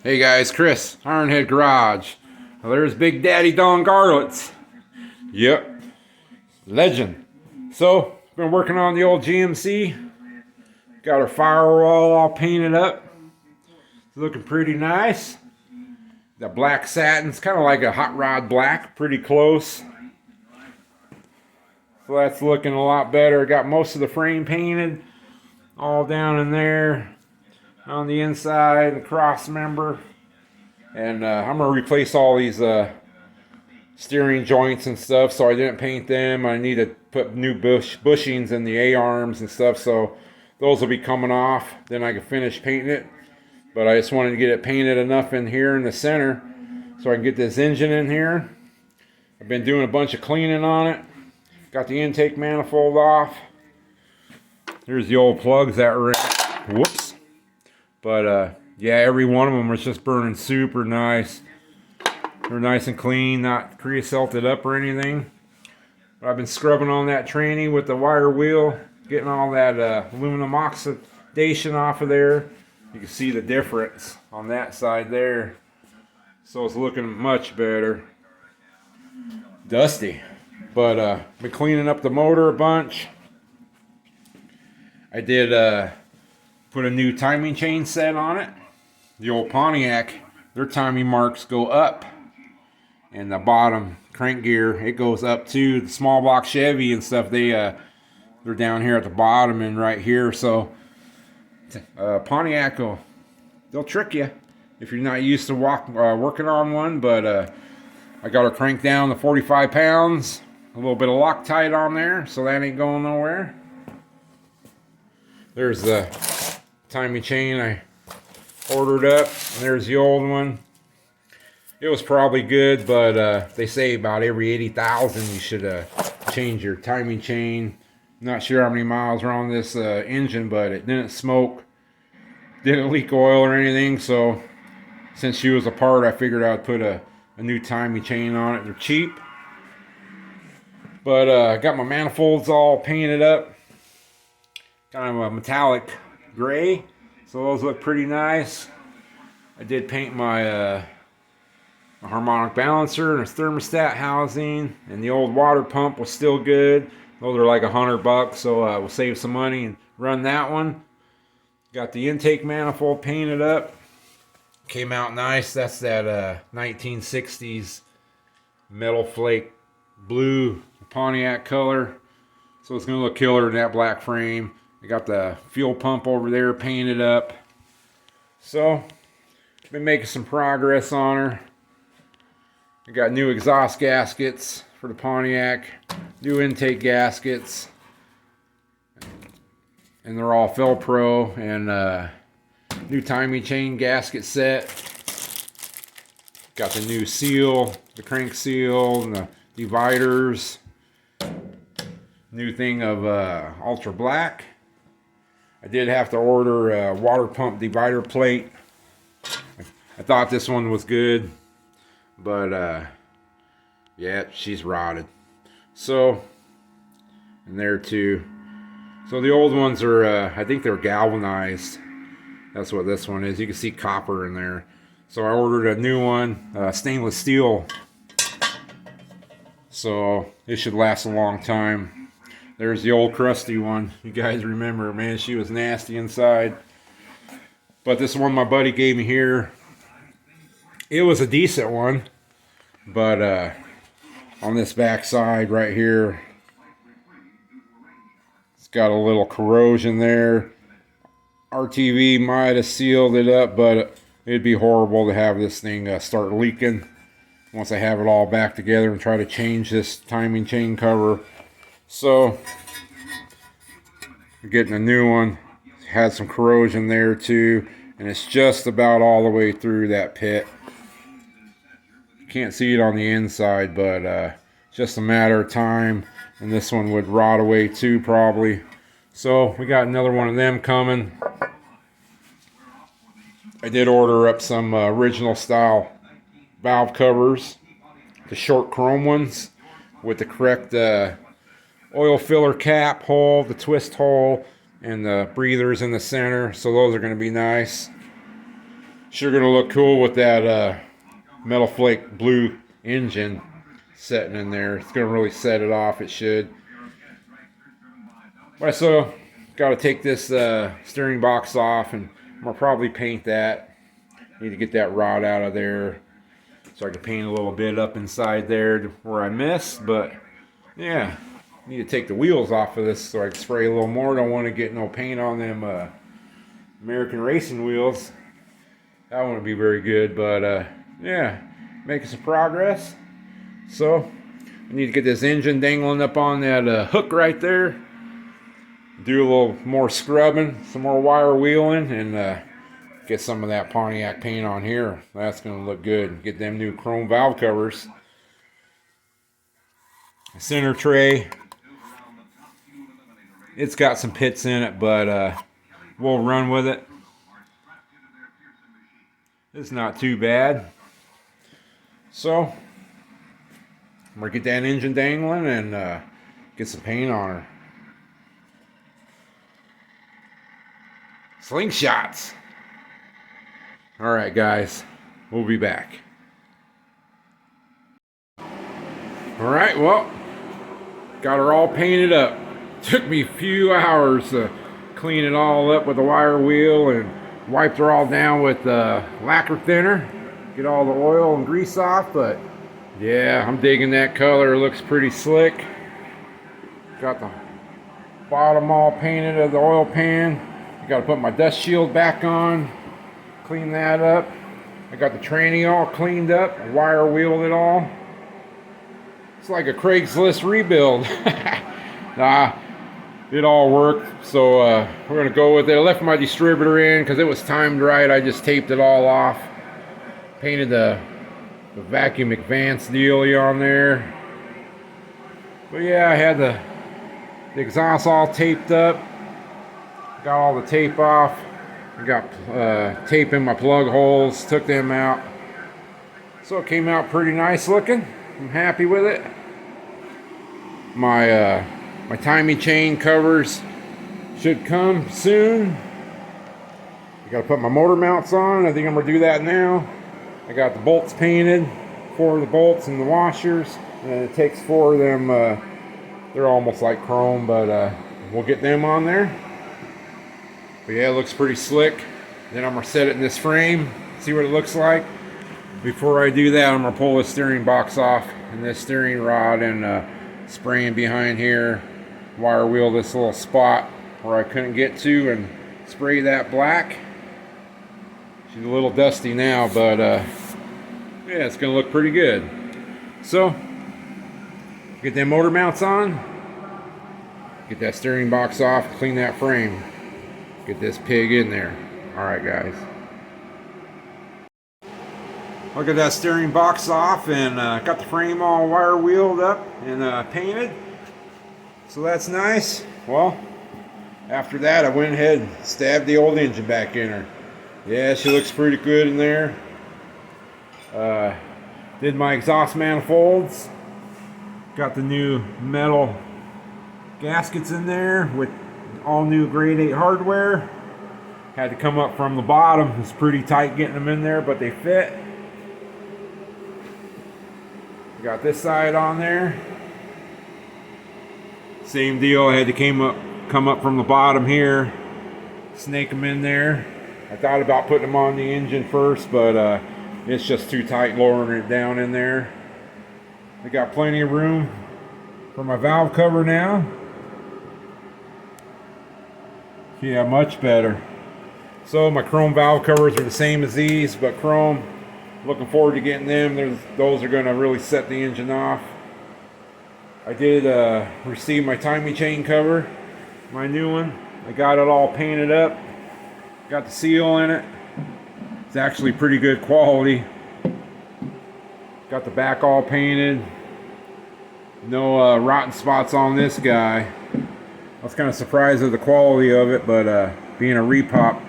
Hey guys, Chris, Ironhead Garage. Well, there's Big Daddy Don Garlitz. Yep, legend. So, been working on the old GMC. Got our firewall all painted up. It's looking pretty nice. The black satin's kind of like a hot rod black, pretty close. So that's looking a lot better. Got most of the frame painted, all down in there. On the inside, the cross member. And I'm going to replace all these steering joints and stuff, so I didn't paint them. I need to put new bushings in the A-arms and stuff, so those will be coming off. Then I can finish painting it. But I just wanted to get it painted enough in here in the center so I can get this engine in here. I've been doing a bunch of cleaning on it. Got the intake manifold off. There's the old plugs that were in. Whoops. But yeah, every one of them was just burning super nice. They're nice and clean, not creosoted up or anything. But I've been scrubbing on that tranny with the wire wheel, getting all that aluminum oxidation off of there. You can see the difference on that side there. So it's looking much better. Dusty. But been cleaning up the motor a bunch. I did put a new timing chain set on it. The old Pontiac, their timing marks go up. And the bottom crank gear, it goes up too. The small block Chevy and stuff, they're down here at the bottom and right here. So Pontiac, they'll trick you if you're not used to working on one. But I got her cranked down to 45 pounds. A little bit of Loctite on there, so that ain't going nowhere. There's the timing chain I ordered up. And there's the old one. It was probably good, but they say about every 80,000 you should change your timing chain. Not sure how many miles are on this engine, but it didn't smoke, didn't leak oil or anything. So since she was apart, I figured I'd put a new timing chain on it. They're cheap. But I got my manifolds all painted up. Kind of a metallic gray. So those look pretty nice. I did paint my harmonic balancer and a thermostat housing. And the old water pump was still good. Those are like $100, so we'll save some money and run that one. Got the intake manifold painted up. Came out nice. That's that 1960s metal flake blue Pontiac color. So it's going to look killer in that black frame. I got the fuel pump over there painted up. So, been making some progress on her. I got new exhaust gaskets for the Pontiac. New intake gaskets. And they're all Felpro. And new timing chain gasket set. Got the new seal, the crank seal, and the dividers. New thing of ultra black. I did have to order a water pump divider plate. I thought this one was good, but yeah, she's rotted. So, and there too. So the old ones are, I think they're galvanized. That's what this one is. You can see copper in there. So I ordered a new one, stainless steel. So it should last a long time. There's the old crusty one. You guys remember, man, she was nasty inside. But this one my buddy gave me here, it was a decent one. But on this back side right here, it's got a little corrosion there. RTV might have sealed it up, but it'd be horrible to have this thing start leaking once I have it all back together and try to change this timing chain cover. So, getting a new one. Had some corrosion there too, and it's just about all the way through that pit. You can't see it on the inside, but just a matter of time, and this one would rot away too probably. So we got another one of them coming. I did order up some original style valve covers, the short chrome ones with the correct oil filler cap hole, the twist hole, and the breathers in the center. So those are going to be nice. Sure gonna look cool with that metal flake blue engine setting in there. It's gonna really set it off. It should. But I still got to take this steering box off, and I'm gonna probably paint that. Need to get that rod out of there so I can paint a little bit up inside there where I missed. But yeah, need to take the wheels off of this so I can spray a little more. Don't want to get no paint on them American racing wheels. That wouldn't be very good. But yeah, making some progress. So I need to get this engine dangling up on that hook right there. Do a little more scrubbing, some more wire wheeling, and get some of that Pontiac paint on here. That's going to look good. Get them new chrome valve covers. Center tray. It's got some pits in it, but we'll run with it. It's not too bad. So, I'm going to get that engine dangling and get some paint on her. Slingshots. Alright guys, we'll be back. Alright, well, got her all painted up. Took me a few hours to clean it all up with a wire wheel and wiped her all down with lacquer thinner. Get all the oil and grease off, but yeah, I'm digging that color. It looks pretty slick. Got the bottom all painted of the oil pan. I got to put my dust shield back on, clean that up. I got the tranny all cleaned up, wire wheeled it all. It's like a Craigslist rebuild. Nah, it all worked, so we're going to go with it. I left my distributor in because it was timed right. I just taped it all off. Painted the vacuum advance dealie on there. But yeah, I had the exhaust all taped up. Got all the tape off. I got tape in my plug holes, took them out. So it came out pretty nice looking. I'm happy with it. My timing chain covers should come soon. I gotta put my motor mounts on. I think I'm gonna do that now. I got the bolts painted, 4 of the bolts and the washers. And it takes 4 of them. They're almost like chrome, but we'll get them on there. But yeah, it looks pretty slick. Then I'm going to set it in this frame, see what it looks like. Before I do that, I'm going to pull the steering box off and this steering rod and spraying behind here. Wire wheel this little spot where I couldn't get to and spray that black. She's a little dusty now, but yeah, it's going to look pretty good. So, get them motor mounts on. Get that steering box off, clean that frame. Get this pig in there. Alright guys. I'll get that steering box off and got the frame all wire wheeled up and painted. So that's nice. Well, after that I went ahead and stabbed the old engine back in her. Yeah, she looks pretty good in there. Did my exhaust manifolds. Got the new metal gaskets in there with all new grade 8 hardware. Had to come up from the bottom. It's pretty tight getting them in there, but they fit. Got this side on there. Same deal. I had to come up from the bottom here, snake them in there. I thought about putting them on the engine first, but it's just too tight lowering it down in there. I got plenty of room for my valve cover now. Yeah, much better. So my chrome valve covers are the same as these, but chrome. Looking forward to getting them. Those are going to really set the engine off. I did receive my timing chain cover, my new one. I got it all painted up. Got the seal in it. It's actually pretty good quality. Got the back all painted. No rotten spots on this guy. I was kind of surprised at the quality of it, but being a repop,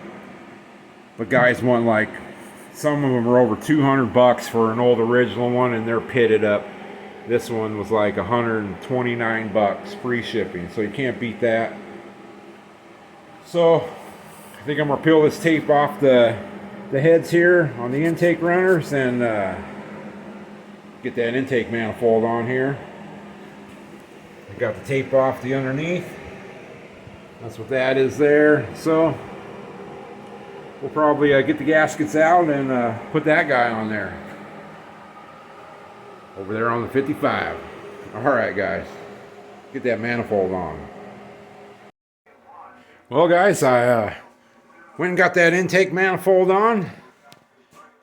but guys want like, some of them are over 200 bucks for an old original one, and they're pitted up. This one was like 129 bucks, free shipping, so you can't beat that. So I think I'm gonna peel this tape off the the heads here on the intake runners and get that intake manifold on here. I got the tape off the underneath. That's what that is there. So we'll probably get the gaskets out and put that guy on there. Over there on the 55. Alright guys, get that manifold on. Well guys, I went and got that intake manifold on.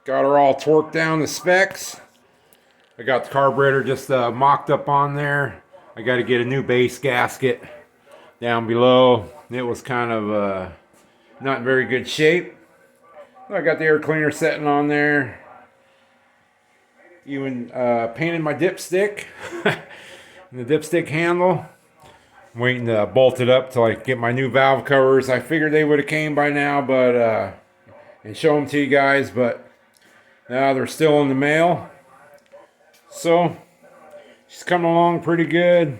Got her all torqued down to specs. I got the carburetor just mocked up on there. I got to get a new base gasket down below. It was kind of not in very good shape. I got the air cleaner setting on there. Even painted my dipstick. The dipstick handle. I'm waiting to bolt it up till I get my new valve covers. I figured they would have came by now, but and show them to you guys, but now they're still in the mail. So she's coming along pretty good.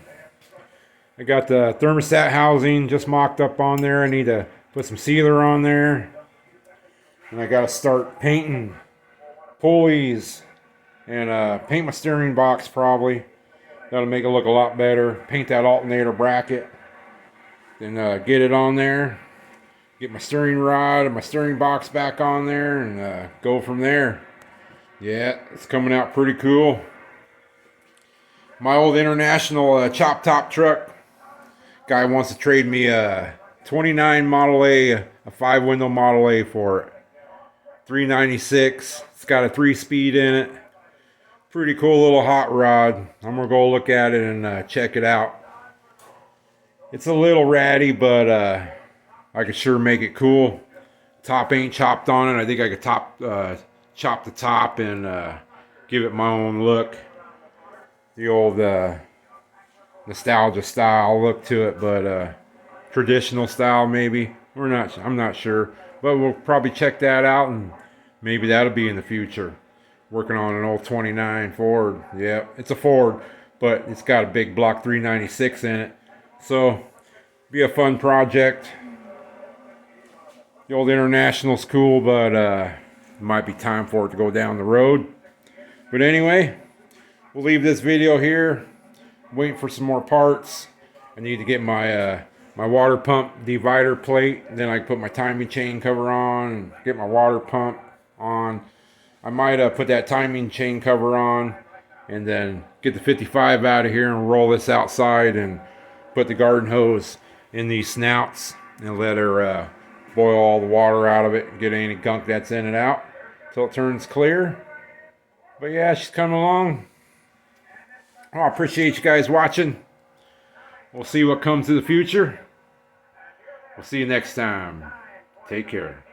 I got the thermostat housing just mocked up on there. I need to put some sealer on there, and I got to start painting pulleys and paint my steering box probably. That'll make it look a lot better. Paint that alternator bracket. Then get it on there. Get my steering rod and my steering box back on there and go from there. Yeah, it's coming out pretty cool. My old International chop top truck. Guy wants to trade me a 29 Model A, a 5-window Model A for it. $396. It's got a 3-speed in it. Pretty cool little hot rod. I'm gonna go look at it and check it out. It's a little ratty, but I could sure make it cool. Top ain't chopped on it. I think I could chop the top and give it my own look. The old nostalgia style look to it, but traditional style maybe. I'm not sure, but we'll probably check that out, and maybe that'll be in the future. Working on an old 29 Ford. Yeah, it's a Ford, but it's got a big block 396 in it. So, be a fun project. The old International's cool, but it might be time for it to go down the road. But anyway, we'll leave this video here. I'm waiting for some more parts. I need to get my my water pump divider plate. Then I can put my timing chain cover on and get my water pump on. I might put that timing chain cover on and then get the 55 out of here and roll this outside and put the garden hose in these snouts and let her boil all the water out of it and get any gunk that's in and out until it turns clear. But yeah, she's coming along. Oh, I appreciate you guys watching. We'll see what comes to the future. We'll see you next time. Take care.